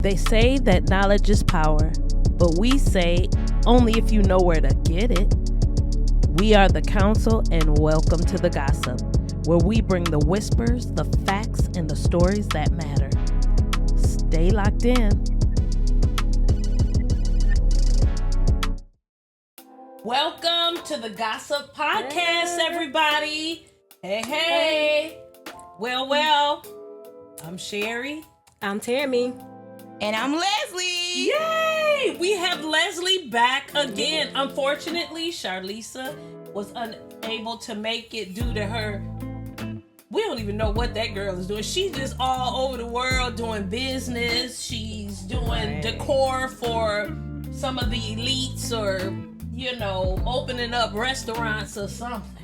They say that knowledge is power, but we say only if you know where to get it. We are the Council, and welcome to the Gossup, where we bring the whispers, the facts, and the stories that matter. Stay locked in. Welcome to the Gossup Podcast, everybody. Hey. Well, I'm Sherry. I'm Tammy. And I'm Leslie. Yay! We have Leslie back again. Unfortunately, Charlisa was unable to make it due to her. We don't even know what that girl is doing. She's just all over the world doing business. She's doing decor for some of the elites or, opening up restaurants or something.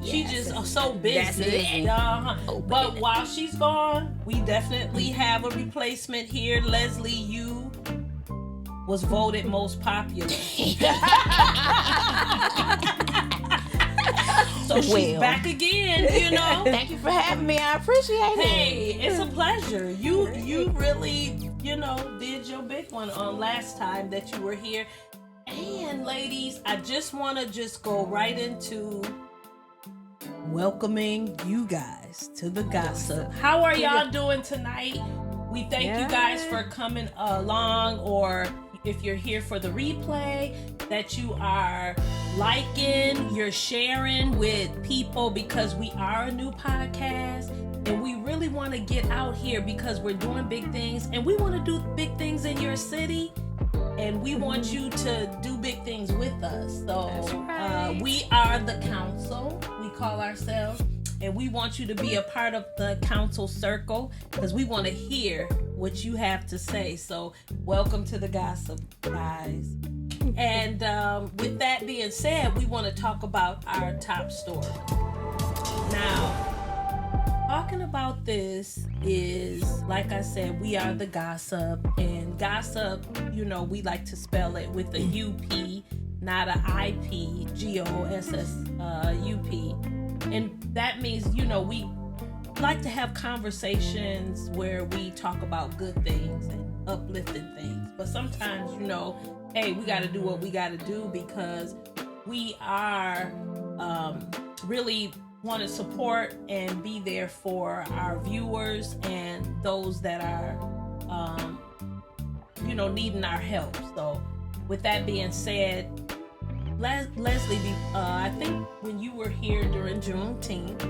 Yes. She just so busy. But while she's gone, we definitely have a replacement here. Leslie, you was voted most popular. So she's back again, Thank you for having me. I appreciate it. Hey, it's a pleasure. You really, did your big one on last time that you were here. And ladies, I just want to go right into welcoming you guys to the Gossup. How are y'all doing tonight? We thank you guys for coming along, or if you're here for the replay, that you are liking, you're sharing with people, because we are a new podcast and we really want to get out here because we're doing big things, and we want to do big things in your city, and we want you to do big things with us. So we are the Council, we call ourselves, and we want you to be a part of the Council circle because we want to hear what you have to say. So welcome to the Gossup, guys. And with that being said, we want to talk about our top story. Now, talking about this is, like I said, we are the Gossup, and Gossup, we like to spell it with a UP, not a IP, GOSSUP. And that means, we like to have conversations where we talk about good things and uplifting things. But sometimes, hey, we got to do what we got to do because we are really want to support and be there for our viewers and those that are, needing our help. So with that being said, Leslie, I think when you were here during Juneteenth,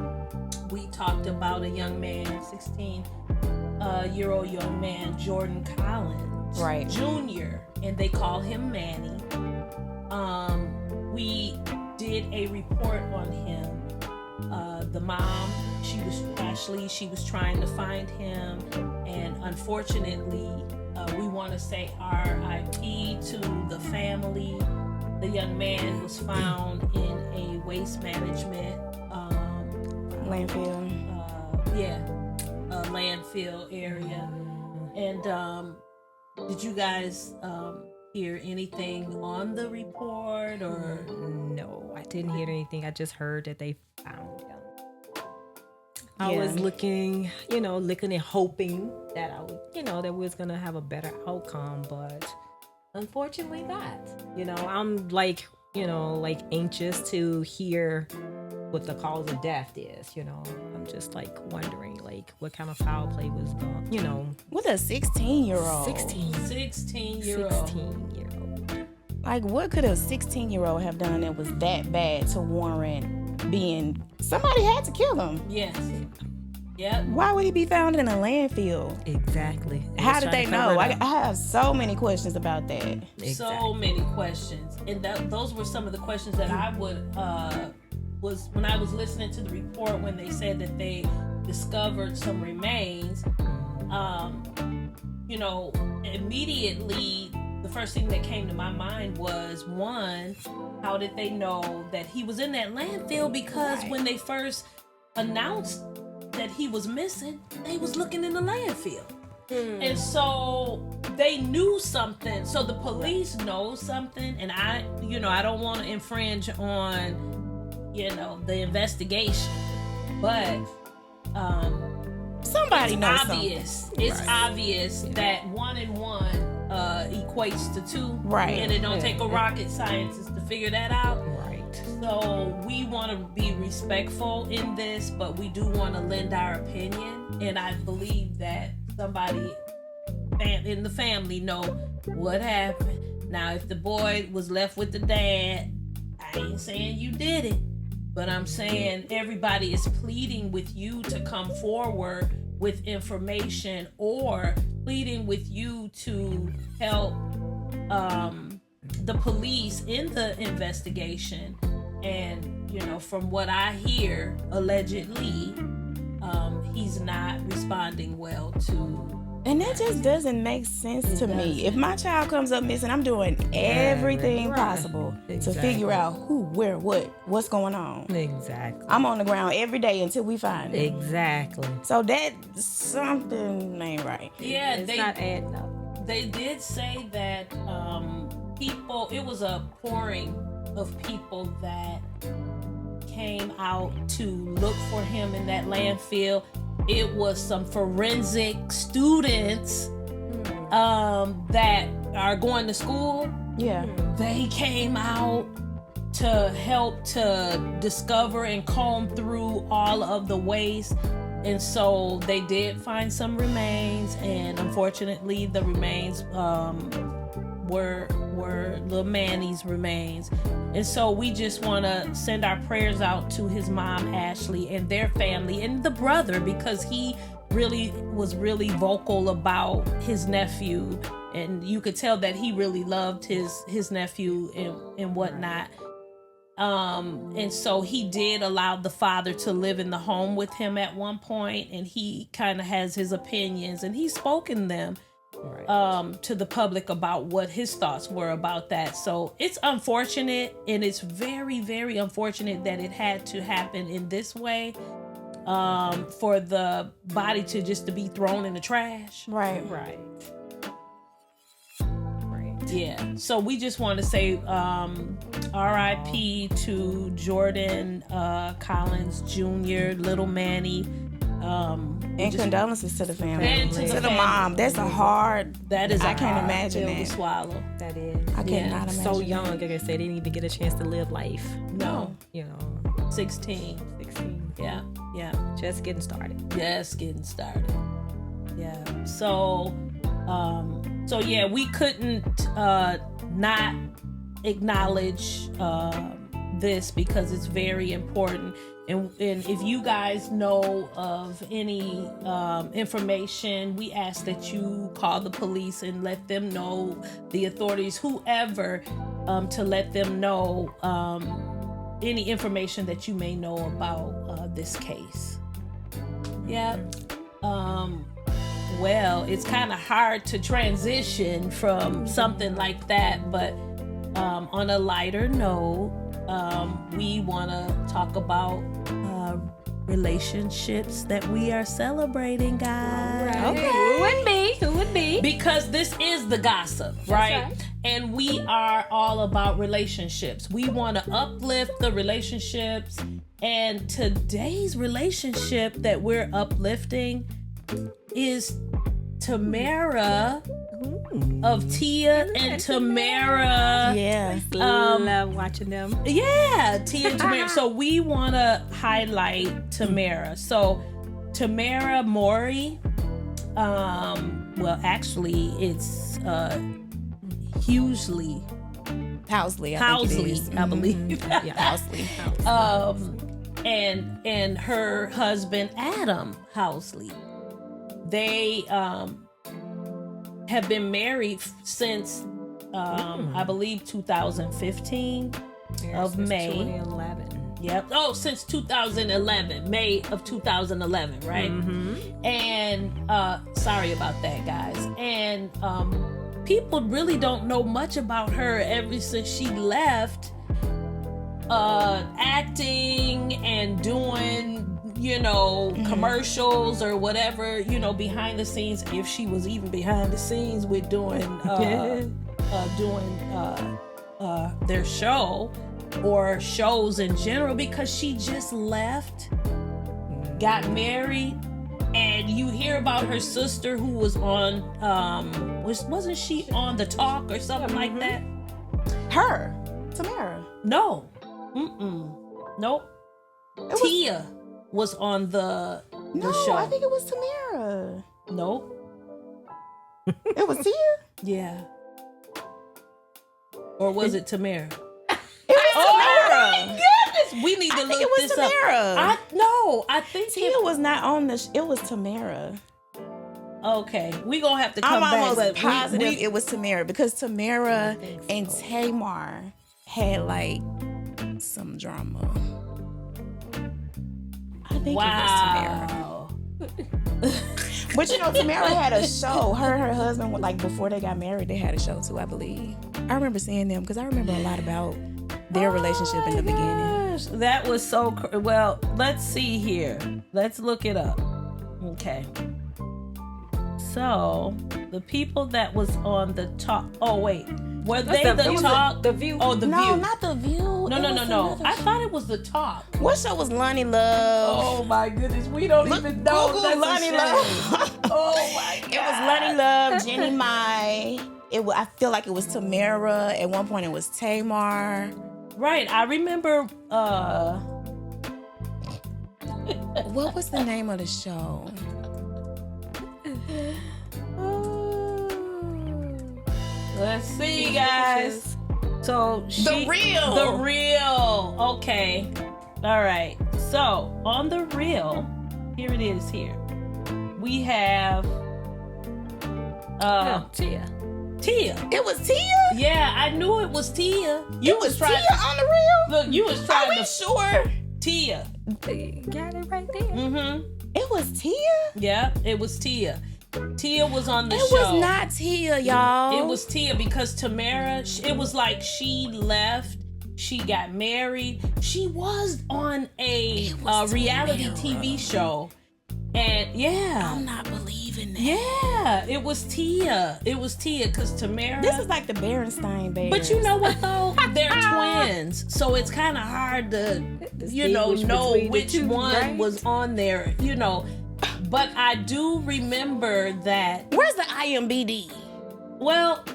we talked about a young man, 16-year-old young man, Jordan Collins, Jr., and they call him Manny. We did a report on him. The mom, she was trying to find him, and unfortunately, we want to say RIP to the family. The young man was found in a waste management landfill. Landfill area. And did you guys hear anything on the report or? No, I didn't hear anything. I just heard that they found him. I was looking and hoping that I would, that we was gonna have a better outcome, but unfortunately not. I'm like anxious to hear what the cause of death is. I'm just wondering what kind of foul play was going. What a 16-year-old. 16-year-old. What could a 16-year-old have done that was that bad to warrant being? Somebody had to kill him. Yes. Yep. Why would he be found in a landfill? Exactly. How did they know? I have so many questions about that. Exactly. So many questions, and those were some of the questions that I would was when I was listening to the report when they said that they discovered some remains. Immediately the first thing that came to my mind was, one, how did they know that he was in that landfill? Because when they first announced that he was missing, they was looking in the landfill. And so they knew something. So the police know something, and I don't want to infringe on, the investigation. But Somebody knows obvious. something. It's obvious that 1 and 1 equates to 2. Right. And it don't take a rocket scientist to figure that out. Right. So we want to be respectful in this, but we do want to lend our opinion. And I believe that somebody in the family know what happened. Now, if the boy was left with the dad, I ain't saying you did it, but I'm saying everybody is pleading with you to come forward with information, or pleading with you to help the police in the investigation. And, you know, from what I hear, allegedly, he's not responding well to. And that just doesn't make sense to me. If my child comes up missing, I'm doing everything possible to figure out who, where, what's going on. Exactly. I'm on the ground every day until we find it. Exactly. So that something ain't right. Yeah, it's not adding up. They did say that it was a pouring of people that came out to look for him in that landfill. It was some forensic students that are going to school. Yeah. They came out to help to discover and comb through all of the waste. And so they did find some remains, and unfortunately the remains were little Manny's remains. And so we just want to send our prayers out to his mom, Ashley, and their family, and the brother, because he was really vocal about his nephew, and you could tell that he really loved his nephew and whatnot. And so he did allow the father to live in the home with him at one point, and he kind of has his opinions, and he's spoken them to the public about what his thoughts were about that. So it's unfortunate, and it's very, very unfortunate that it had to happen in this way, for the body to be thrown in the trash. Right. Yeah. So we just want to say R.I.P. to Jordan Collins Jr., little Manny. And condolences to the family. And to the mom. That's a hard. That is. I can't imagine pill that. to swallow. That is. I cannot imagine. So young, like I said, they didn't even get a chance to live life. No. You know. 16. Yeah. Just getting started. Yeah. So yeah, we couldn't not acknowledge this because it's very important. And if you guys know of any information, we ask that you call the police and let them know, the authorities, whoever, to let them know any information that you may know about this case. Yeah. Well, it's kind of hard to transition from something like that, but on a lighter note, we want to talk about relationships that we are celebrating, guys. Right. Okay. Who would be? Because this is the gossip, right? And we are all about relationships. We want to uplift the relationships. And today's relationship that we're uplifting is Tamara of Tia and Tamara. Yeah. Love watching them. Yeah, Tia and Tamara. So we want to highlight Tamara. So Tamara Mori, well, actually, it's Housley, I believe. Yeah, Housley. And her husband Adam Housley. They have been married since I believe 2015 of May. 2011. Yep. Oh, since 2011, May of 2011, right? Mm-hmm. And sorry about that, guys. And people really don't know much about her ever since she left acting and doing, commercials or whatever, behind the scenes, if she was even behind the scenes with doing their show or shows in general, because she just left, got married, and and you hear about her sister who was on, wasn't she on The Talk or something like that? Her, Tamara. No, nope. Tia was on the show. I think it was Tamara. Nope. It was Tia? Yeah. Or was it Tamara? It was Tamara. My goodness, we need to look this Tamara. up. I think Tia was not on the. It was Tamara. Okay, we gonna have to come back. I'm almost but positive it was Tamara because Tamara and Tamar had like some drama. I think it was Tamara. But you know, Tamara had a show. Her and her husband, like before they got married, they had a show too, I believe. I remember seeing them because I remember a lot about their relationship in the beginning. That was so. Well, let's see here. Let's look it up. Okay. So the people that was on The Talk. Oh wait, were they The Talk? The View. Oh, The View. No, not The View. No. I thought it was The Talk. What show was Lonnie Love? Oh my goodness, we don't even know. Google That's Lonnie Love. Oh my god. It was Lonnie Love, Jenny Mai. I feel like it was Tamara. At one point, it was Tamar. Right, I remember. What was the name of the show? Let's see, guys. So The Real. Okay. All right. So on The Real, here it is. Here we have Tia. It was Tia? Yeah, I knew it was Tia. You was trying Tia on The Real? Look, you was trying Are to we sure? Tia. Got it right there. Mm-hmm. It was Tia? Yeah, it was Tia. Tia was on the show. It was not Tia, y'all. It was Tia because Tamara, it was like she left, she got married. She was on a reality TV show. And yeah. I'm not believing that. Yeah, it was Tia. It was Tia because Tamara. This is like the Berenstain Bears. But you know what though? They're twins. So it's kind of hard to, know which one was on there, But I do remember that. Where's the IMBD? Well,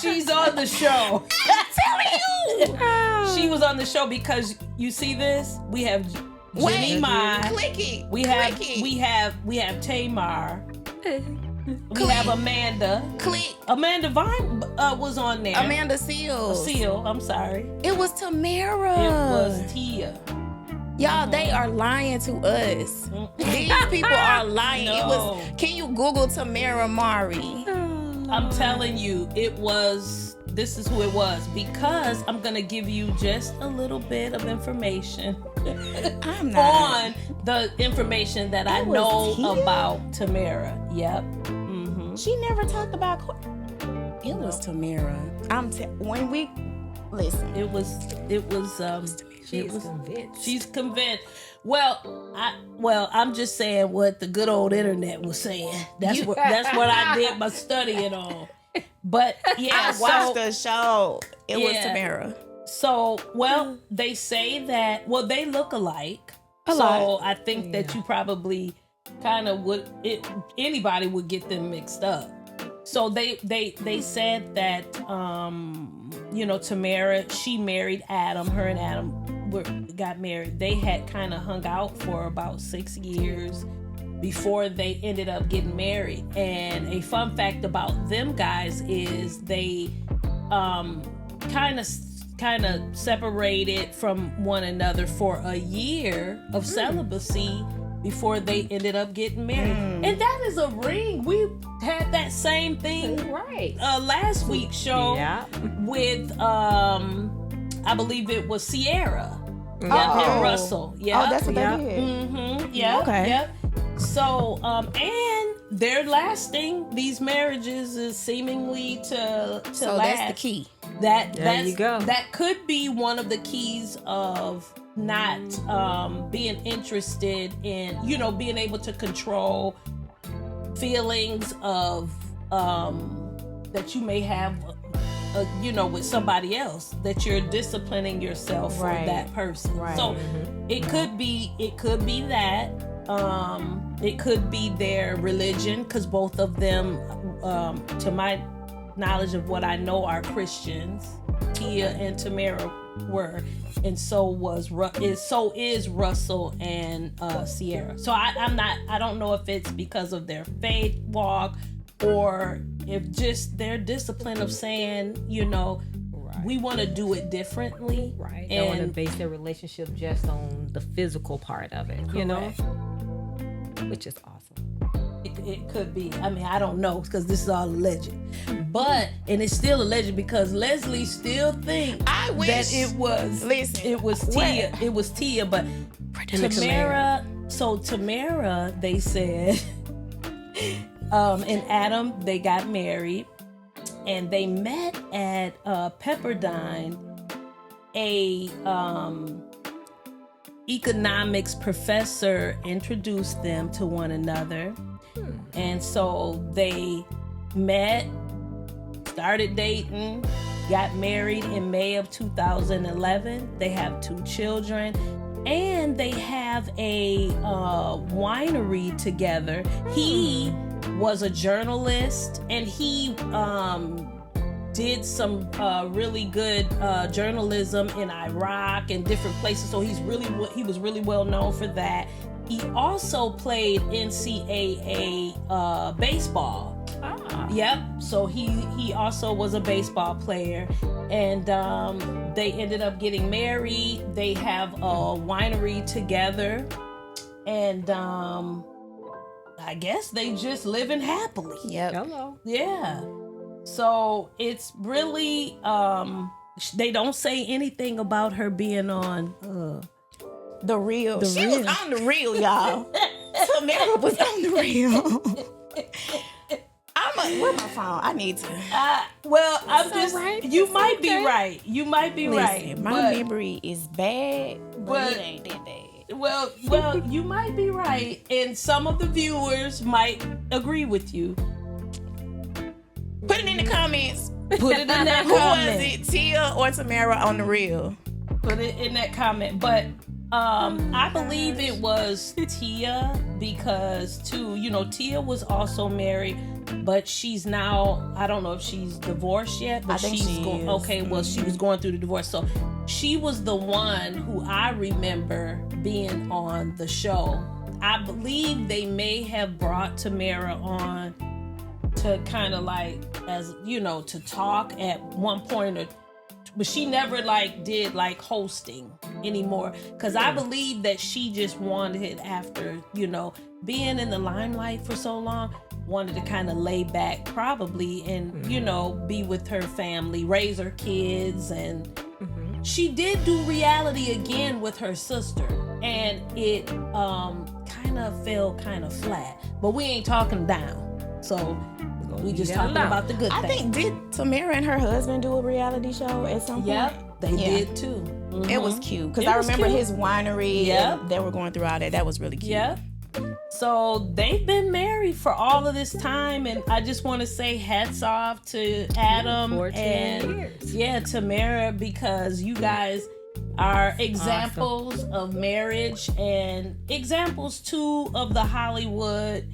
she's on the show. I'm telling you. She was on the show because you see this. We have Jenny Mai. Click it. We have Tamar. We have Amanda. Click. Amanda Vine was on there. Amanda Seals. I'm sorry. It was Tamara. It was Tia. Y'all, they are lying to us. These people are lying. No. It was. Can you Google Tamara Mari? I'm telling you, this is who it was because I'm going to give you just a little bit of information I'm not. on the information that I know about Tamara. Yep. Mm-hmm. She never talked about. It was Tamara. When we listen. It was. Convinced. She's convinced. Well, I'm just saying what the good old internet was saying. That's what I did my studying on. But yeah, I watched the show. It was Tamara. So, they say that. Well, they look alike. lot. I think that you probably kind of would. Anybody would get them mixed up. So they said that Tamara, she married Adam. Her and Adam got married. They had kind of hung out for about 6 years before they ended up getting married. And a fun fact about them guys is they kind of separated from one another for a year of celibacy before they ended up getting married. And that is a ring. We had that same thing last week's show with I believe it was Sierra and Russell. Yeah. Oh, that's what they did. Mm-hmm. Yeah. Okay. Yep. So and they're lasting. These marriages is seemingly to So last. that's the key. There you go. That could be one of the keys of not being interested in, being able to control feelings of that you may have with somebody else, that you're disciplining yourself for that person. Right. So it could be that. It could be their religion, because both of them, to my knowledge of what I know, are Christians. Tia and Tamara were, and so is Russell and Sierra. So I don't know if it's because of their faith walk, or if just their discipline of saying, we want to do it differently. Right. They want to base their relationship just on the physical part of it, which is awesome. It could be. I mean, I don't know, because this is all alleged. But, and it's still alleged, because Leslie still thinks that it was Tia. It was Tia, but Tamara. So Tamara, they said, and Adam, they got married, and they met at Pepperdine. A economics professor introduced them to one another. And so they met, started dating, got married in May of 2011. They have 2 children, and they have a winery together. He was a journalist, and he did some really good journalism in Iraq and different places. So he was really well known for that. He also played NCAA baseball. Yep. So he also was a baseball player, and they ended up getting married. They have a winery together, and I guess they just living happily. Yep. Hello. Yeah. So it's really they don't say anything about her being on The Real. She was on The Real, y'all. Tamara was on The Real. Where's my phone? I need to. I'm just. Right. You might be right. You might be right. My memory is bad, but it ain't that bad. Well, you might be right, and some of the viewers might agree with you. Put it in the comments. Put it in that Who comment. was it, Tia or Tamara on The Real? Put it in that comment. But I believe it was Tia, because Tia was also married, but she's now, I don't know if she's divorced yet, but she was going through the divorce. So she was the one who I remember being on the show. I believe they may have brought Tamara on to kind of like, as to talk at one point, but she never did hosting anymore, because I believe that she just wanted it, after being in the limelight for so long, wanted to kind of lay back probably, and be with her family, raise her kids. And she did do reality again with her sister, and it kind of fell kind of flat, but we ain't talking down, so we just talking about the good things. I think, did Tamara and her husband do a reality show at some point? Yep, they did too. It was cute, because I remember his winery. Yep. They were going through all that. That was really cute. Yep. So they've been married for all of this time, and I just want to say hats off to Adam 14 years. Tamara, because you guys are examples of marriage, and examples too of the Hollywood.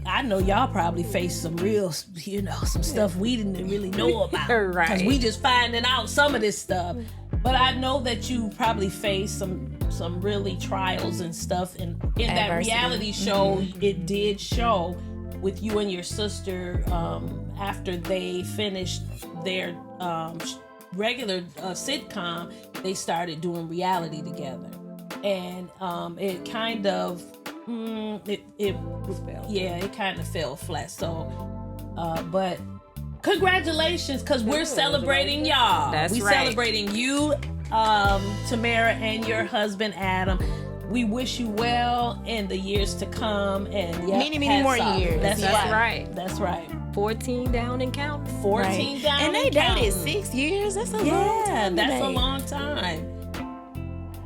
I know y'all probably faced some real, some stuff we didn't really know about. Right. Because we just finding out some of this stuff. But I know that you probably faced some really trials and stuff. And in that reality show, it did show with you and your sister, after they finished their regular sitcom, they started doing reality together. And it kind of... it kind of fell flat. So, but congratulations, because we're celebrating y'all. That's right. Celebrating you, Tamara, and your husband Adam. We wish you well in the years to come, and many more years. That's right. That's right. 14 down and counting. 14 down, and they dated 6 years. That's a long time. That's a long time.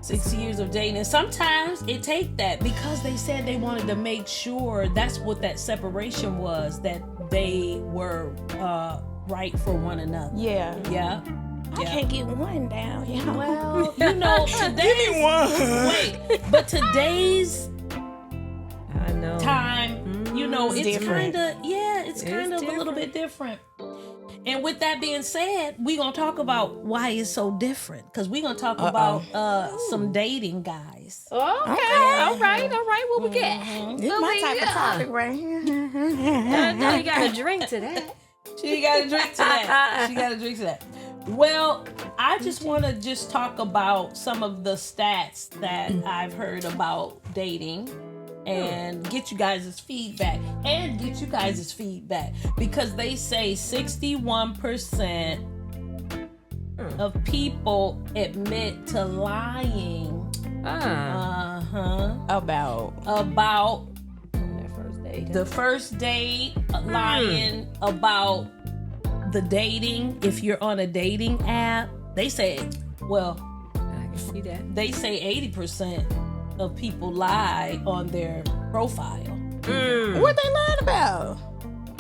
6 years of dating. And sometimes it take that, because they said they wanted to make sure, that's what that separation was, that they were right for one another. Yeah. Yeah. I can't get one down. Yeah. Well, you know, today's but today's I know. time, you know, it's different. kind of it's kind of a little bit different. And with that being said, we're gonna talk about why it's so different, because we're gonna talk about some dating guys. Okay. All right. What we get? This is my type of topic right here. No, you got to drink to that. She got to drink to that. Well, I just want to just talk about some of the stats that I've heard about dating and get you guys' feedback. Because they say 61% of people admit to lying About the first date, lying about the dating. If you're on a dating app, they say, well, I can see that. they say 80% of people lie on their profile. what they lying about?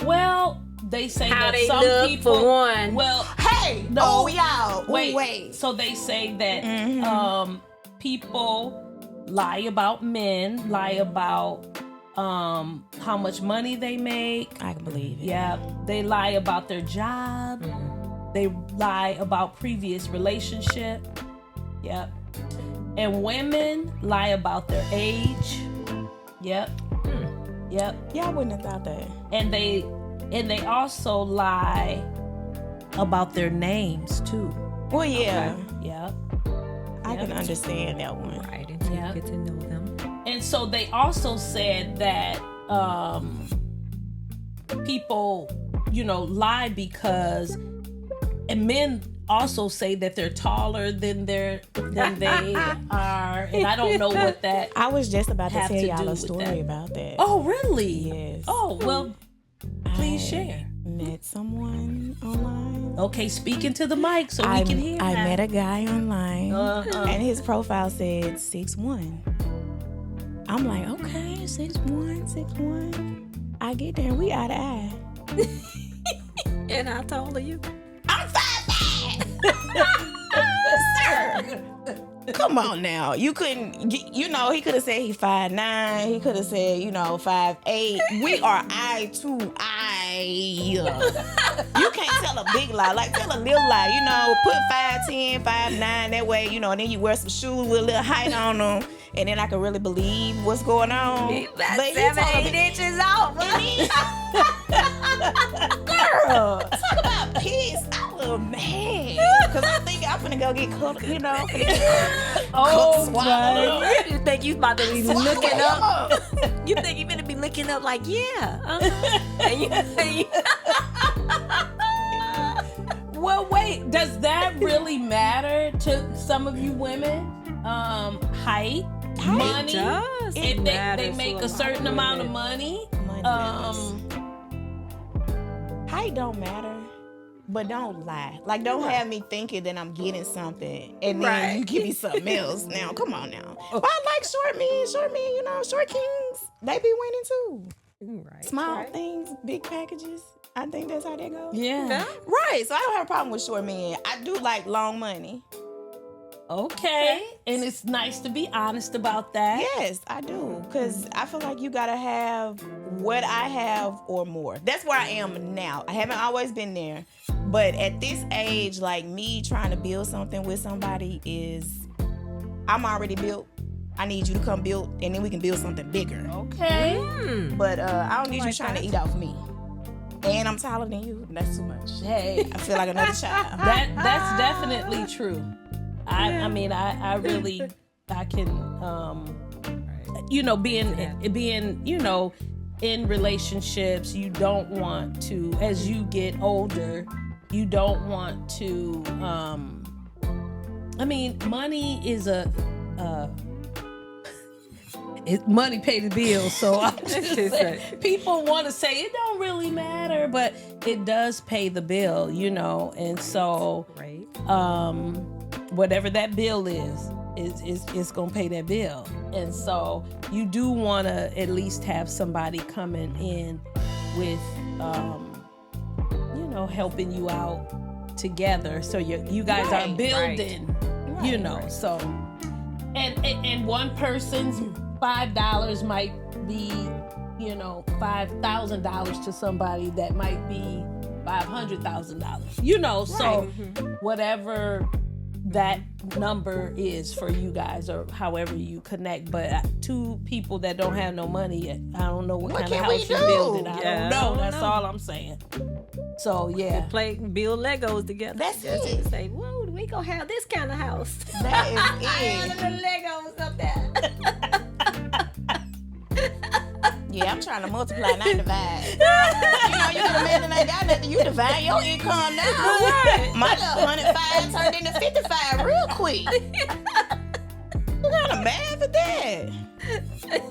Well, they say How that they some look people, for one. well, Hey, no, y'all. wait. So they say that people lie about men, lie about how much money they make. I can believe it. Yeah, they lie about their job. They lie about previous relationship. Yep. And women lie about their age. Yep. Yep. Yeah, I wouldn't have thought that. And they also lie about their names too. Well, yeah. Yep. I can understand that one. Right, until Yeah. you get to know them. And so they also said that people, lie because, and men also say that they're taller than they are, and I don't know what that. I was just about to Have tell to y'all do a with story that. about that. Oh, really? Yes. Oh, well, please share. Met someone online. Okay, speak into the mic so we can hear. I that. met a guy online, Uh-huh. and his profile said 6'1". I'm like, okay, 6'1". I get there, we out of eye. And how tall are you? I'm 5'5". Sir, come on now. You couldn't, he could have said he 5'9". He could have said, 5'8". We are eye to eye. You can't tell a big lie. Like, tell a little lie. Put 5'10", 5'9". That way, and then you wear some shoes with a little height on them. And then I can really believe what's going on. That's But he 7-8 inches off. Girl, talk about peace. I was mad. Because I think I'm finna go get cooked, Oh, swallowed. You think you about to be Swallow looking him up? You think you finna be looking up like, yeah. And you Well, wait. Does that really matter to some of you women? Height, money. does. If It they matters make to a certain lot of amount of women. money. Money matters. Height don't matter, but don't lie. Like, don't have me thinking that I'm getting something and then you give me something else. Now, come on now. But I like short men, short kings. They be winning too. Right. Small things, big packages. I think that's how they go. Yeah. Right. So I don't have a problem with short men. I do like long money. Okay. And it's nice to be honest about that. Yes, I do. Because I feel like you got to have what I have or more. That's where I am now. I haven't always been there. But at this age, like, me trying to build something with somebody I'm already built. I need you to come build, and then we can build something bigger. Okay. But I don't need you trying to eat off me. And I'm taller than you. That's too much. Hey, I feel like another child. that's definitely true. I mean, I really, I can, being, in relationships, you don't want to, as you get older, you don't want to, money is money pay the bills, so I just say, people want to say it don't really matter, but it does pay the bill, and so whatever that bill is gonna pay that bill. And so you do want to at least have somebody coming in with helping you out together. So you guys are building, you know. So, and one person's $5 might be, you know, $5,000 to somebody that might be $500,000. You know, so whatever that number is for you guys, or however you connect. But two people that don't have no money, I don't know what kind of house you're building. I don't know. That's all I'm saying. So yeah, build Legos together. That's it. Say, whoa, we gonna have this kind of house. That is it. The Legos up there. Yeah, I'm trying to multiply, not divide. You know, you can imagine I got nothing. You divide your income now. Right. My little 105 turned into 55 real quick. What kind of math is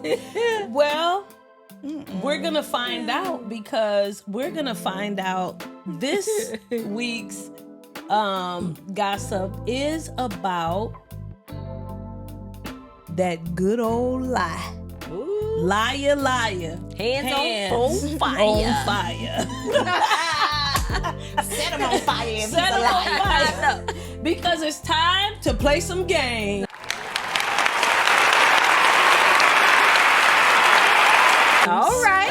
that? Well, we're gonna find out, because we're gonna find out this week's gossip is about that good old lie. Ooh. Liar, liar. Hands on fire. On fire. Set him on fire if Set he's a him on liar. fire. Because it's time to play some games. All right.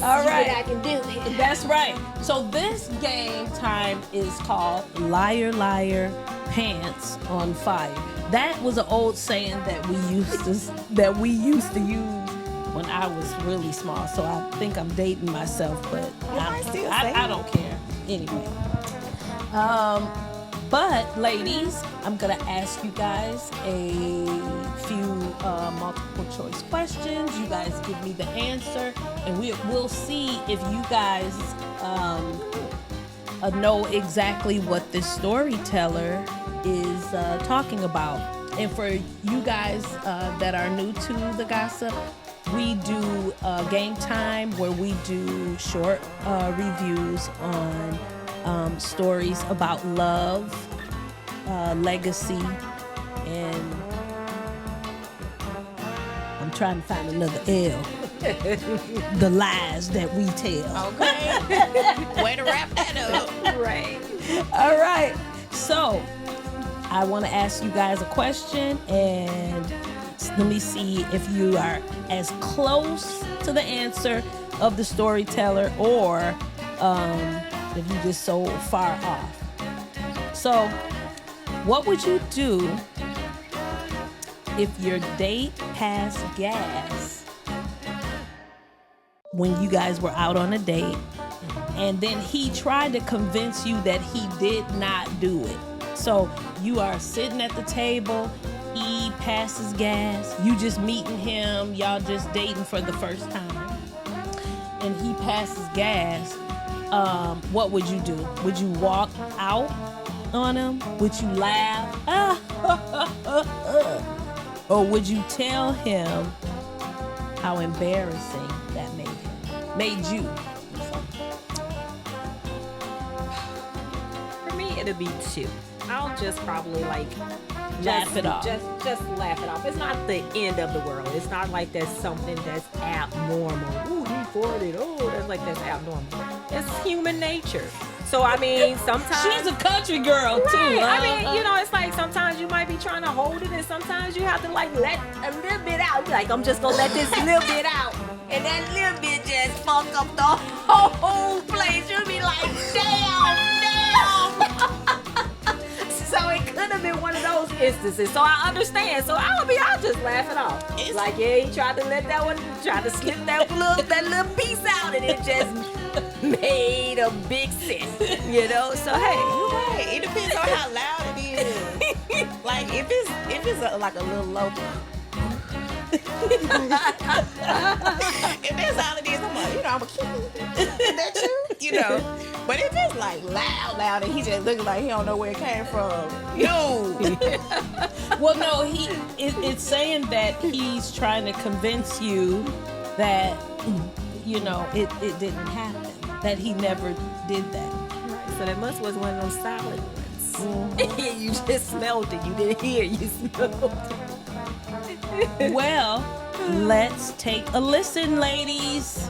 All right. I can do it. That's right. So this game time is called Liar, Liar, Pants on Fire. That was an old saying that we used to use when I was really small. So I think I'm dating myself, but I don't care anyway. But ladies, I'm gonna ask you guys a few multiple choice questions. You guys give me the answer, and we'll see if you guys know exactly what this storyteller is talking about. And for you guys that are new to the gossip, we do game time where we do short reviews on stories about love, legacy, and I'm trying to find another L. The lies that we tell. Okay. Way to wrap that up. Right. All right. So I want to ask you guys a question, and let me see if you are as close to the answer of the storyteller, or if you just so far off. So, what would you do if your date passed gas when you guys were out on a date, and then he tried to convince you that he did not do it? So you are sitting at the table, he passes gas, you just meeting him, y'all just dating for the first time, and he passes gas. What would you do? Would you walk out on him? Would you laugh? Or would you tell him how embarrassing that made you? For me, it'll be two. I'll just probably Laugh it off. Just laugh it off. It's not the end of the world. It's not like that's something that's abnormal. Ooh, he farted. Oh, that's abnormal. It's human nature. So I mean, sometimes she's a country girl too. Right. I mean, you know, it's like sometimes you might be trying to hold it, and sometimes you have to let a little bit out. Like, I'm just gonna let this little bit out, and that little bit just fuck up the whole place. You'll be like, damn. So it could have been one of those instances. So I understand. So I'll just laugh it off. It's like, yeah, he tried to slip that little piece out, and it just made a big sense, you know. So hey, Right. It depends on how loud it is. Like if it's like a little low. If that's all it is, I'm like, you know, I'm a kid. Is that you? You know. But if it's like loud, and he just looking like he don't know where it came from, no. Well, no, it's saying that he's trying to convince you that, you know, it didn't happen, that he never did that. Right, so that must was one of those solid ones. Mm-hmm. You just smelled it. You didn't hear. You smelled it. Well, let's take a listen, ladies.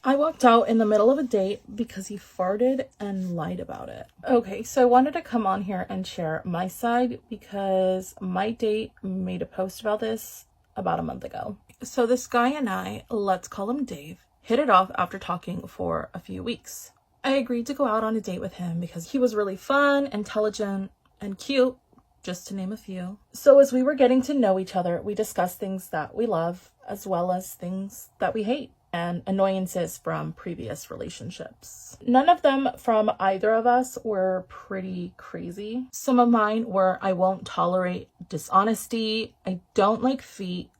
I walked out in the middle of a date because he farted and lied about it. Okay, so I wanted to come on here and share my side because my date made a post about this about a month ago. So this guy and I, let's call him Dave, hit it off after talking for a few weeks. I agreed to go out on a date with him because he was really fun, intelligent, and cute, just to name a few. So as we were getting to know each other, we discussed things that we love as well as things that we hate and annoyances from previous relationships. None of them from either of us were pretty crazy. Some of mine were I won't tolerate dishonesty, I don't like feet,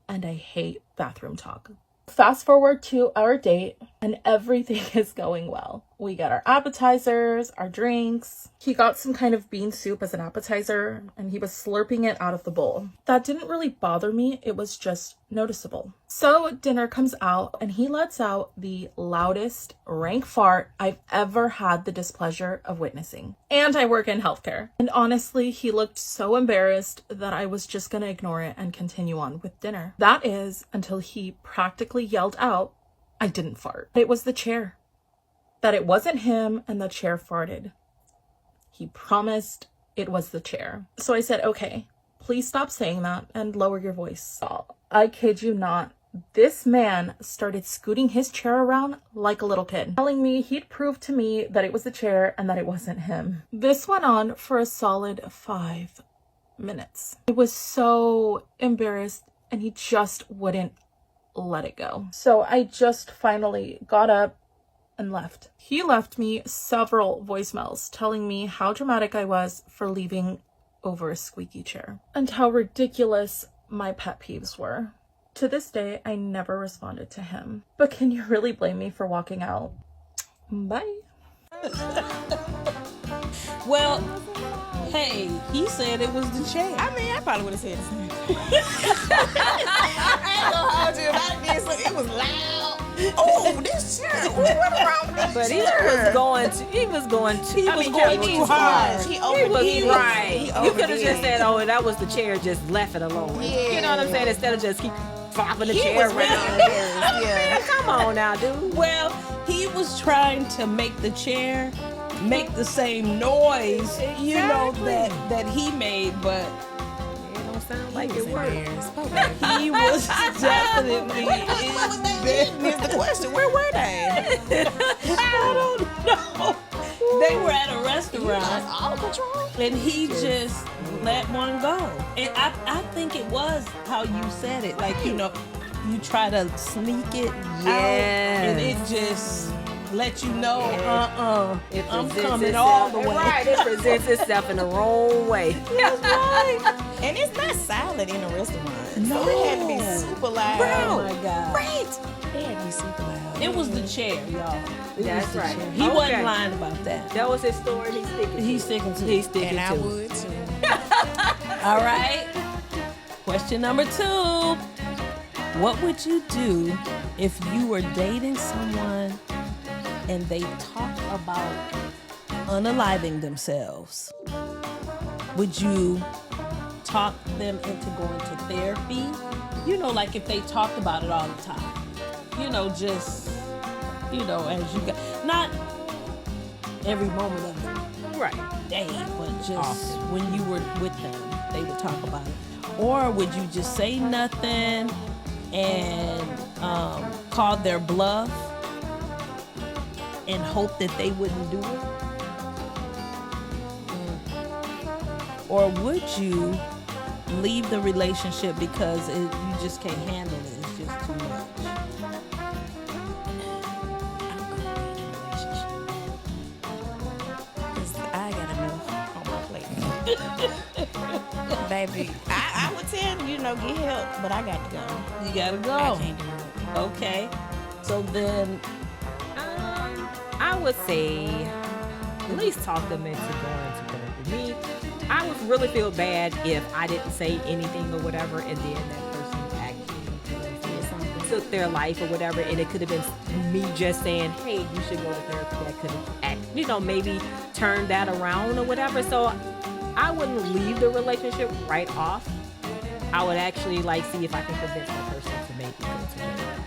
and I hate bathroom talk. Fast forward to our date and everything is going well. We get our appetizers, our drinks. He got some kind of bean soup as an appetizer and he was slurping it out of the bowl. That didn't really bother me. It was just noticeable. So dinner comes out and he lets out the loudest rank fart I've ever had the displeasure of witnessing. And I work in healthcare. And honestly, he looked so embarrassed that I was just gonna ignore it and continue on with dinner. That is until he practically yelled out, I didn't fart. It was the chair. That it wasn't him and the chair farted. He promised it was the chair. So I said, okay, please stop saying that and lower your voice. I kid you not. This man started scooting his chair around like a little kid, telling me he'd prove to me that it was the chair and that it wasn't him. This went on for a solid 5 minutes. I was so embarrassed and he just wouldn't let it go. So I just finally got up and left. He left me several voicemails telling me how dramatic I was for leaving over a squeaky chair and how ridiculous my pet peeves were. To this day, I never responded to him. But can you really blame me for walking out? Bye. Well, hey, he said it was the chair. I mean, I probably would have said the same thing. I ain't gonna hold you. If I did something, it was loud. Oh, this chair. What's wrong with this But chair? he was going too hard. He You could have just said, oh, that was the chair, just left it alone. Yeah. You know what I'm saying? Instead of just keep flopping the He chair was around. yeah. Come on now, dude. Well, he was trying to make the chair make the same noise, you know, that he made, but It don't sound like it worked. he was definitely Here's the question. Where were they? I don't know. They were at a restaurant All control. and he just let one go. And I think it was how you said it. Like, you know, you try to sneak it out and it just let you know, I'm coming all the way. Right, it presents itself in the wrong way. That's right. And it's not silent in a restaurant. No. So it had to be super loud. Oh my God. Right. It had to be super loud. It was the chair, y'all. That's right. He wasn't lying about that. That was his story. He's sticking to it. He's sticking And I to it. would too. All right. Question number 2. What would you do if you were dating someone and they talk about unaliving themselves? Would you talk them into going to therapy? You know, like if they talked about it all the time. You know, just, you know, as you got, not every moment of the day, but just when you were with them, they would talk about it. Or would you just say nothing and call their bluff and hope that they wouldn't do it? Or would you leave the relationship because you just can't handle it? It's just too much. I got enough on my plate. Baby, I would tell you, get help, but I got to go. You gotta go. I can't do it. Okay. So then, I would say at least talk them into going to therapy. Me, I would really feel bad if I didn't say anything or whatever, and then that person actually took their life or whatever, and it could have been me just saying, hey, you should go to therapy. That could have, maybe turned that around or whatever. So I wouldn't leave the relationship right off. I would actually see if I can convince that person to maybe go to therapy.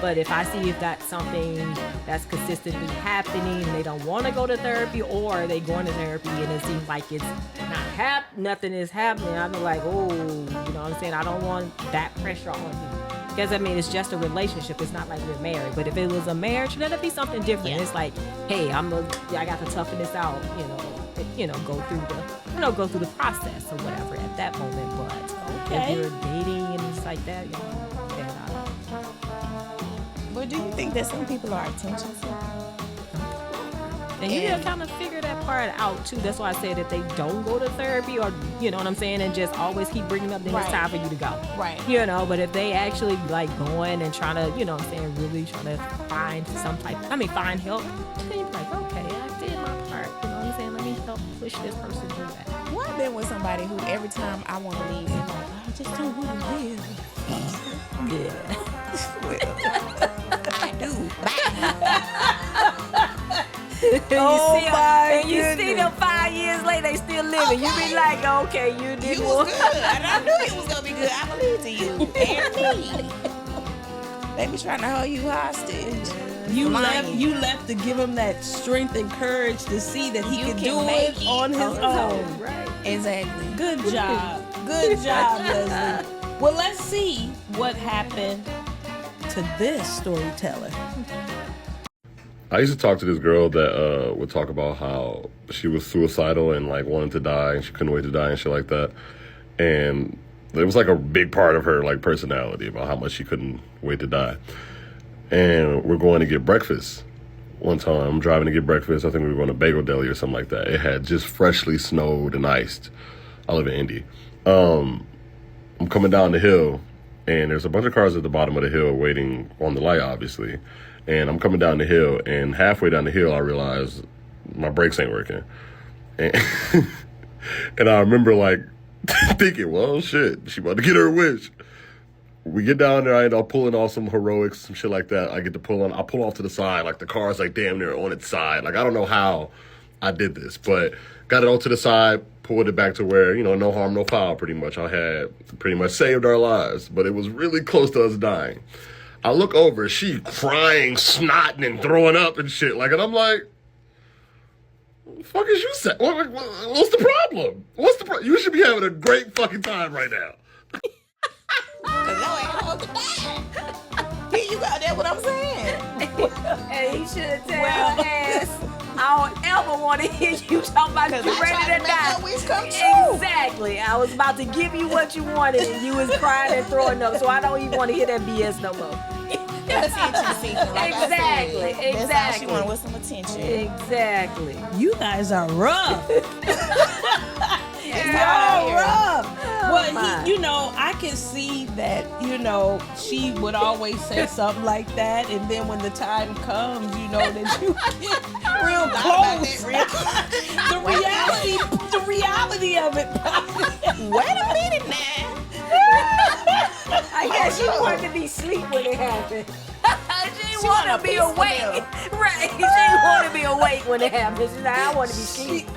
But if I see if that's something that's consistently happening and they don't want to go to therapy, or they going to therapy and it seems like it's nothing is happening, I'm like, oh, you know what I'm saying? I don't want that pressure on you. Because I mean, it's just a relationship. It's not like we're married. But if it was a marriage, then it'd be something different. Yeah. It's like, hey, I got to toughen this out. Go through the process or whatever at that moment. But if you're dating and it's like that, then But do you think that some people are attention seekers? And you gotta kind of figure that part out too. That's why I said if they don't go to therapy, or you know what I'm saying, and just always keep bringing up, then it's time for you to go. Right. But if they actually like going and trying to, you know what I'm saying, really trying to find find help, then you're like, okay, I did my part. You know what I'm saying? Let me help push this person through that. Well, I've been with somebody who every time I want to leave, they're like, I just don't want to live. Yeah. Well, I do. Bye. You see them 5 years later, they still living. Okay. You be like, okay, you did was good. And I knew it was gonna be good. I believed in you and me. They be trying to hold you hostage. You left to give him that strength and courage to see that he can do it on his own. Right. Exactly. Good job. Good job, Leslie. Well, let's see what happened to this storyteller. I used to talk to this girl that would talk about how she was suicidal and like wanted to die and she couldn't wait to die and shit like that. And it was like a big part of her like personality about how much she couldn't wait to die. And we're going to get breakfast one time. I'm driving to get breakfast. I think we were going to Bagel Deli or something like that. It had just freshly snowed and iced. I live in Indy. I'm coming down the hill and there's a bunch of cars at the bottom of the hill waiting on the light, obviously. And I'm coming down the hill, and halfway down the hill, I realize my brakes ain't working. And, and I remember, like, thinking, well, shit, she about to get her wish. We get down there, I end up pulling off some heroics, some shit like that. I pull off to the side, like the car's like damn near on its side. Like, I don't know how I did this, but got it all to the side, pulled it back to where, no harm, no foul, pretty much. I had pretty much saved our lives, but it was really close to us dying. I look over, she crying, snotting, and throwing up and shit. Like, and I'm like, what the fuck is you saying? What's the problem? You should be having a great fucking time right now. Here you go, that's what I'm saying. Hey, you should have told your ass, I don't ever want to hear you talking about you ready to die. Wish come true. Exactly. I was about to give you what you wanted and you was crying and throwing up, so I don't even want to hear that BS no more. Attention seeking, like exactly. I said. That's all she wanted was some attention. Exactly. You guys are rough. Y'all rough. Well, I can see that, she would always say something like that, and then when the time comes, that you get real close. The reality of it. Wait a minute now. I guess she wanted to be asleep when it happened. She wanted to be awake. Right. She wanted to be awake when it happened. She's like, I want to be asleep.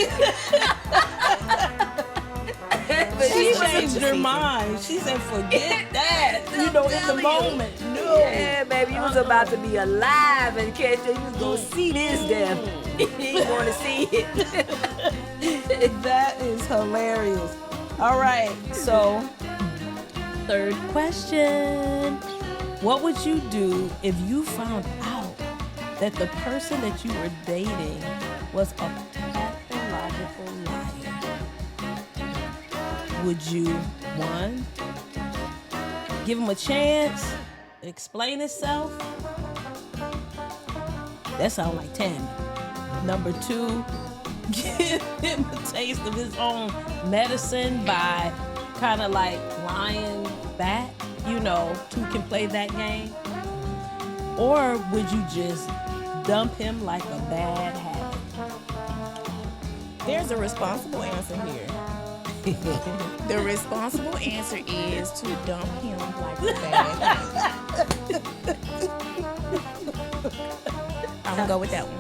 She changed her mind. She said, forget that. In the moment. No. Yeah, baby, you was about to be alive and catch it. You was going to see this death. You want to see it. That is hilarious. All right, so third question. What would you do if you found out that the person that you were dating was a pathological liar? Would you, 1, give him a chance, explain himself? That sounds like Tammy. Number 2, give him a taste of his own medicine by kind of like lying back, 2 can play that game? Or would you just dump him like a bad habit? There's a responsible answer here. The responsible answer is to dump him like a bad habit. I'm gonna go with that one.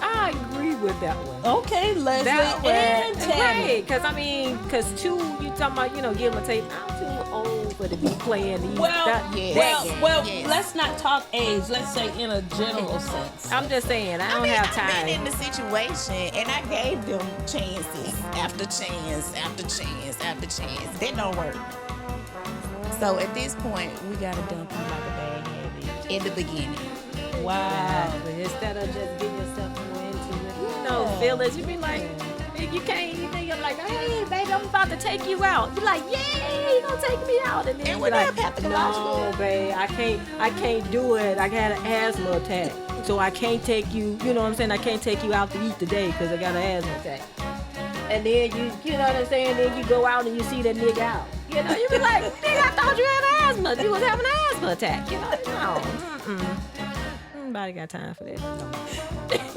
I agree with that one. Okay, Leslie and Tammy. Right, because 2, you talking about, give him a taste. I'm too old for to be playing these. Let's not talk age. Let's say in a general sense. I'm just saying, I don't have time. I've been in the situation, and I gave them chances after chance after chance after chance. That don't work. So at this point, we gotta dump you like a bad habit in the beginning. Wow. But instead of just getting yourself more into it, feelings, you be like, you can't even. You're like, hey, baby, I'm about to take you out. You're like, yeah, you gonna take me out? And then we're like, not pathological. no, babe, I can't do it. I got an asthma attack, so I can't take you. You know what I'm saying? I can't take you out to eat today because I got an asthma attack. And then you know what I'm saying? Then you go out and you see that nigga out. You know, you be like, nigga, I thought you had asthma. You was having an asthma attack. You know, no. Nobody got time for that. No.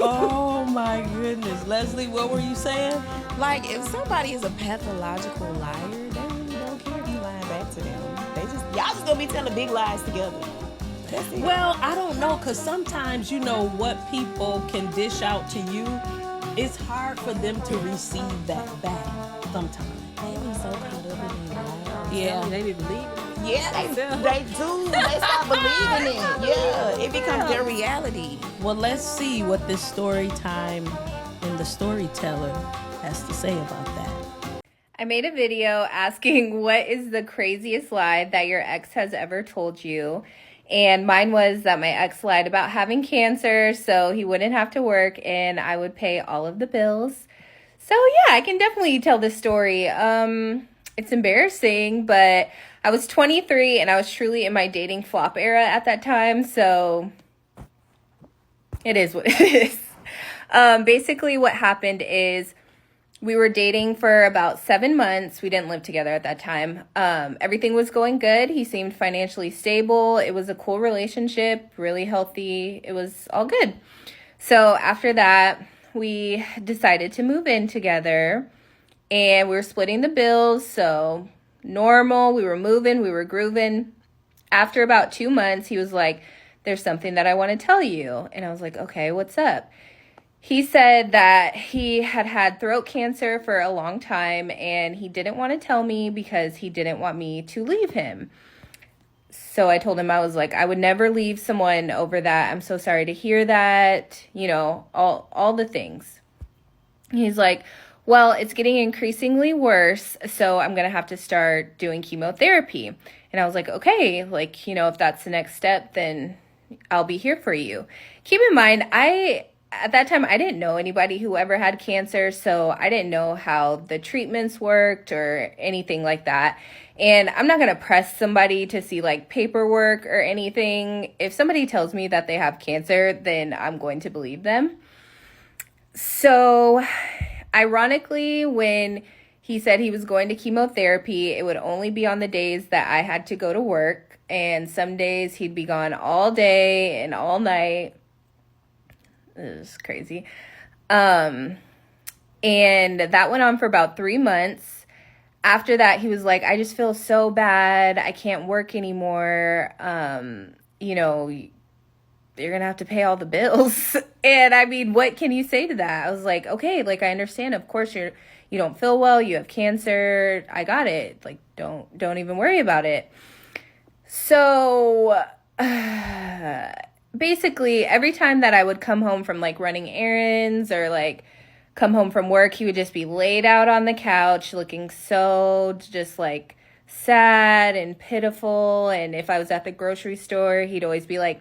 Oh my goodness, Leslie, what were you saying? Like, if somebody is a pathological liar, they really don't care if you lying back to them. Y'all just gonna be telling big lies together. That's it. Well, I don't know, because sometimes what people can dish out to you, it's hard for them to receive that back sometimes. They be so caught up in their lives. Yeah. They be believing. Yeah, they do. They start believing it. Yeah, it becomes their reality. Well, let's see what this story time and the storyteller has to say about that. I made a video asking what is the craziest lie that your ex has ever told you. And mine was that my ex lied about having cancer so he wouldn't have to work and I would pay all of the bills. So yeah, I can definitely tell this story. It's embarrassing, but I was 23 and I was truly in my dating flop era at that time. So it is what it is. Basically what happened is we were dating for about 7 months. We didn't live together at that time. Everything was going good. He seemed financially stable. It was a cool relationship, really healthy. It was all good. So after that, we decided to move in together and we were splitting the bills. So normal, we were moving, we were grooving. After about 2 months, he was like, there's something that I want to tell you. And I was like, okay, what's up? He said that he had throat cancer for a long time and he didn't want to tell me because he didn't want me to leave him. So I told him, I was like, I would never leave someone over that. I'm so sorry to hear that. You know, all the things. He's like, well, it's getting increasingly worse, so I'm going to have to start doing chemotherapy. And I was like, okay, like, you know, if that's the next step, then I'll be here for you. Keep in mind, at that time, I didn't know anybody who ever had cancer, so I didn't know how the treatments worked or anything like that. And I'm not going to press somebody to see like paperwork or anything. If somebody tells me that they have cancer, then I'm going to believe them. So ironically, when he said he was going to chemotherapy, it would only be on the days that I had to go to work. And some days he'd be gone all day and all night. It was crazy. And that went on for about 3 months. After that, he was like, I just feel so bad. I can't work anymore. You know, you're going to have to pay all the bills. And I mean, what can you say to that? I was like, okay, like, I understand. Of course, you don't feel well. You have cancer. I got it. Like, don't even worry about it. So basically, every time that I would come home from like running errands or like come home from work, he would just be laid out on the couch looking so just like sad and pitiful. And if I was at the grocery store, he'd always be like,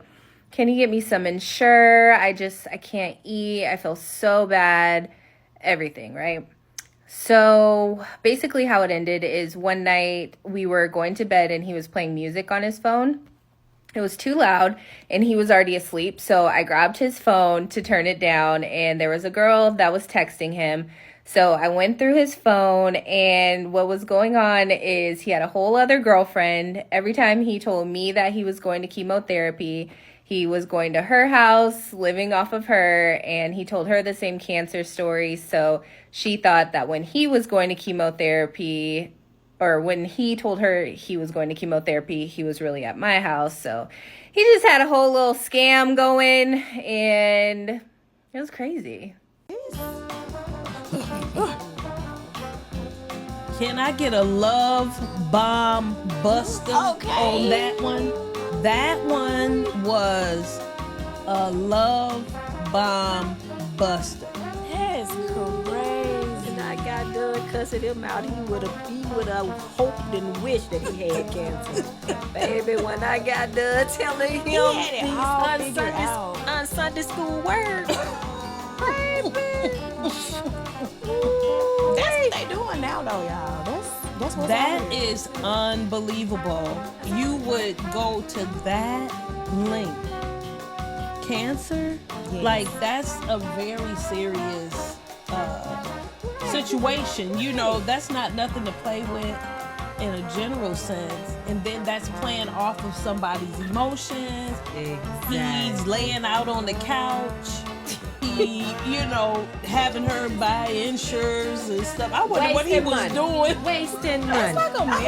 can you get me some Ensure? I can't eat. I feel so bad. Everything, right? So basically how it ended is one night we were going to bed and he was playing music on his phone. It was too loud and he was already asleep. So I grabbed his phone to turn it down and there was a girl that was texting him. So I went through his phone and what was going on is he had a whole other girlfriend. Every time he told me that he was going to chemotherapy, he was going to her house, living off of her, and he told her the same cancer story. So she thought that when he was going to chemotherapy, or when he told her he was going to chemotherapy, he was really at my house. So he just had a whole little scam going, and it was crazy. Can I get a love bomb buster on that one? That one was a love bomb buster. That's crazy. And I got done cussing him out. He would have hoped and wished that he had cancer. Baby, when I got done telling him had it all on figured out. Sunday school words. Baby. That's what they doing now, though, y'all. That's what's That happening. is unbelievable. You would go to that length. Cancer? Yes. Like, that's a very serious situation. You know, that's not nothing to play with in a general sense. And then that's playing off of somebody's emotions. Exactly. He's laying out on the couch. He, having her buy insurance and stuff. I wonder what he was doing. Wasting money. What he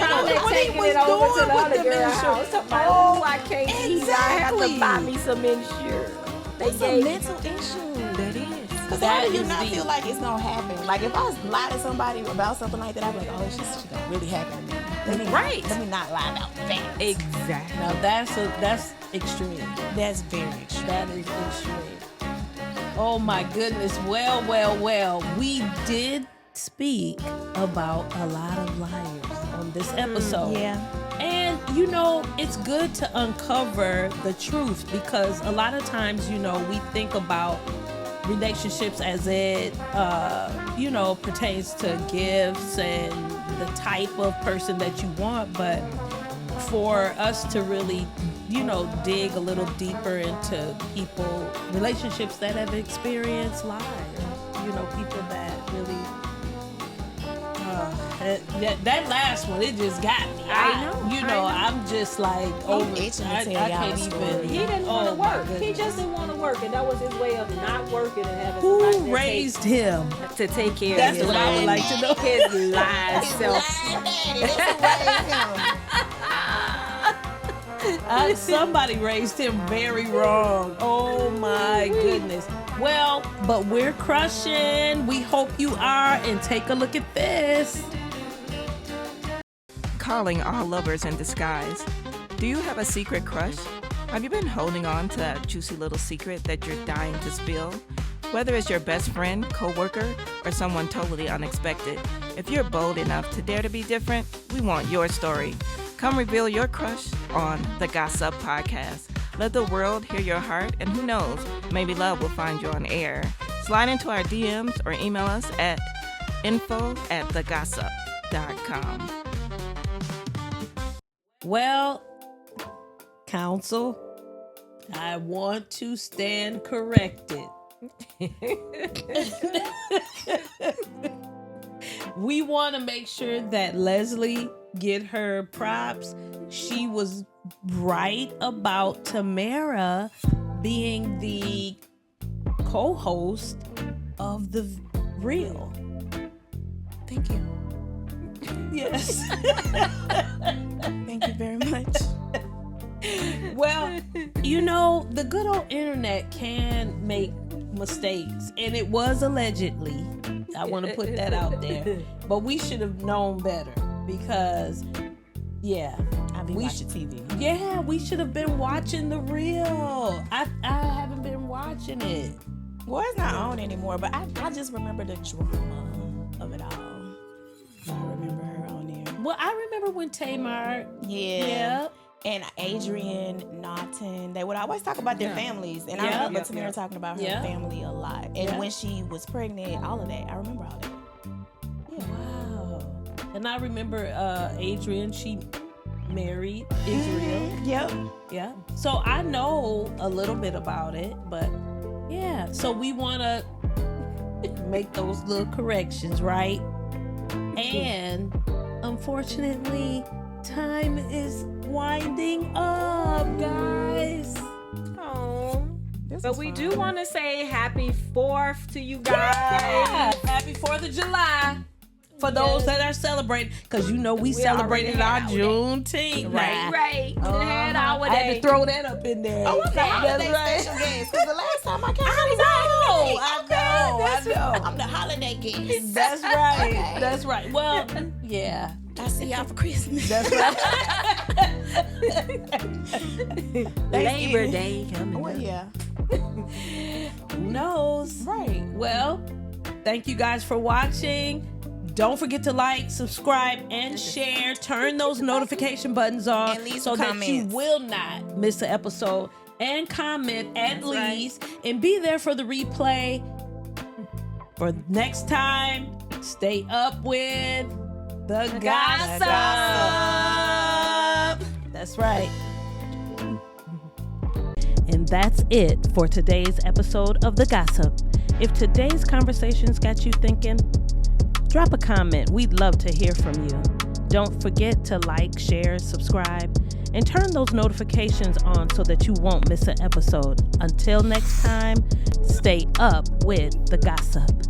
Taking was it over to doing the with other them girl's house. insurance. Oh, I can't eat. I have exactly. to buy me some insurance. It's a mental issue. That is. Because That how do you is not deep. feel like it's gonna happen? Like if I lie to somebody about something like that, I'd be like, oh, she's gonna really happen to me. Let me not lie about that. Exactly. Now that's extreme. That's very extreme. That is extreme. Oh my goodness. Well. We did speak about a lot of liars on this episode. Yeah. And, it's good to uncover the truth because a lot of times, we think about relationships as it, pertains to gifts and the type of person that you want. But for us to really, dig a little deeper into relationships that have experienced lies, people that really, that last one, it just got me. I know. I'm just like, itching to I tell y'all can't a story. He didn't want to work. He just didn't want to work, and that was his way of not working and having Who somebody raised him? to take care That's of his what I would like to know. his live self. Somebody raised him very wrong. Oh my goodness. Well, but we're crushing. We hope you are. And take a look at this. Calling all lovers in disguise. Do you have a secret crush? Have you been holding on to that juicy little secret that you're dying to spill? Whether it's your best friend, coworker, or someone totally unexpected, if you're bold enough to dare to be different, we want your story. Come reveal your crush on the Gossup podcast. Let the world hear your heart, and who knows, maybe love will find you on air. Slide into our DMs or email us at info@thegossup.com. Well, counsel, I want to stand corrected. We want to make sure that Leslie get her props. She was right about Tamara being the co-host of The Real. Thank you. Yes. Thank you very much. Well, the good old internet can make mistakes, and it was allegedly. I want to put that out there. But we should have known better because, I've been watching TV. Yeah, we should have been watching The Real. I haven't been watching it. Well, it's not on anymore, but I just remember the drama of it all. I remember her on there. Well, I remember when Tamar. Yeah. And Adrian Naughton, they would always talk about their families. And I remember Tamara talking about her family a lot. And when she was pregnant, all of that. I remember all that. Yeah. Wow. And I remember Adrian, she married Israel. Yep. Yeah. So I know a little bit about it, but yeah. So we want to make those little corrections, right? And unfortunately, time is winding up, guys. Oh, but we do want to say happy 4th to you guys. Yeah. Happy 4th of July. for those that are celebrating, because you know we celebrated our Juneteenth. Right. We done had our I had to throw that up in there. Oh, I'm the holiday special guest. Because the last time I came, I know. I'm the holiday guest. That's right. Okay. That's right. Well, yeah. I see y'all for Christmas. That's right. Labor Day coming Well, up. yeah. Who knows? Right. Well, thank you guys for watching. Don't forget to like, subscribe, and share. Turn those notification buttons on And leave so some that you comments. will not miss an episode. And comment at least. And be there for the replay. For next time, stay up with the gossip. That's right. And that's it for today's episode of The Gossup. If today's conversations got you thinking, drop a comment. We'd love to hear from you. Don't forget to like, share, subscribe, and turn those notifications on so that you won't miss an episode. Until next time, stay up with The Gossup.